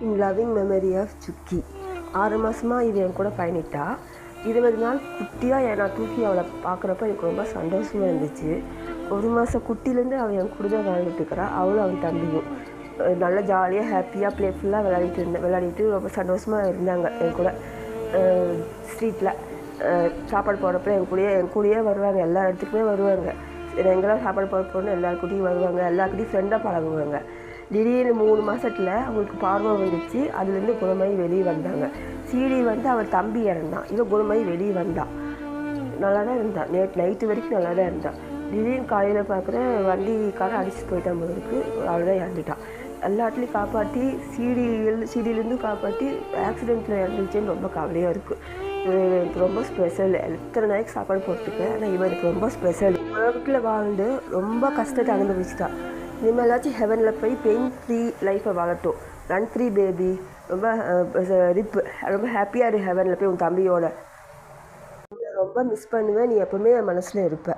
In loving memory of சுக்கி. 6 மாதமாக இது என் கூட பயணிட்டா. 20 நாள் குட்டியாக நான் தூக்கி அவளை பார்க்குறப்ப எனக்கு ரொம்ப சந்தோஷமாக இருந்துச்சு. 1 மாதம் குட்டிலேருந்து அவள் என் கூட தான் விளையாண்டுட்டுருக்கிறா. அவளும் அவன் தம்பியும் நல்லா ஜாலியாக ஹாப்பியாக ப்ளேஃபுல்லாக விளையாடிட்டு ரொம்ப சந்தோஷமாக இருந்தாங்க என் கூட. ஸ்ட்ரீட்டில் சாப்பாடு போடுறப்ப என் கூடயே வருவாங்க. எல்லா இடத்துக்குமே வருவாங்க. எங்கெல்லாம் சாப்பாடு போட போகணும் எல்லாருக்கூடையும் வருவாங்க. எல்லாருக்கூடையும் ஃப்ரெண்டாக பழகுவாங்க. திடீர்னு 3 மாதத்தில் அவங்களுக்கு பார்வை வந்துச்சு. அதுலேருந்து குணமாயி வெளியே வந்தாங்க. சீடி அவள் தம்பி இறந்தான். இவன் குணமாயி வெளியே வந்தான். நல்லா தான் இருந்தான். நேற்று நைட்டு வரைக்கும் நல்லா தான் இருந்தான். திடீர்னு காலையில் பார்க்குறேன் வண்டிக்காரன் அடிச்சுட்டு போயிட்டான் போதுக்கு. அவ்வளோதான் இறந்துட்டான். எல்லாத்துலேயும் காப்பாற்றி சீடியிலேருந்து காப்பாற்றி ஆக்சிடெண்ட்டில் இறந்துச்சுன்னு ரொம்ப கவலையாக இருக்குது. எனக்கு ரொம்ப ஸ்பெஷல். எத்தனை நாளைக்கு சாப்பாடு போட்டுருக்கேன். ஆனால் இவன் எனக்கு ரொம்ப ஸ்பெஷல். உலகத்தில் வாழ்ந்து ரொம்ப கஷ்டத்தை அனுபவிச்சிட்டான். இனிமேலாச்சும் ஹெவனில் போய் பெயின் ஃப்ரீ லைஃப்பை வாழட்டும். Run free baby. ரொம்ப ரொம்ப ஹாப்பியாக இரு ஹெவனில் போய் உன் தம்பியோட. ரொம்ப மிஸ் பண்ணுவேன். நீ எப்போவுமே என் மனசில் இருப்ப.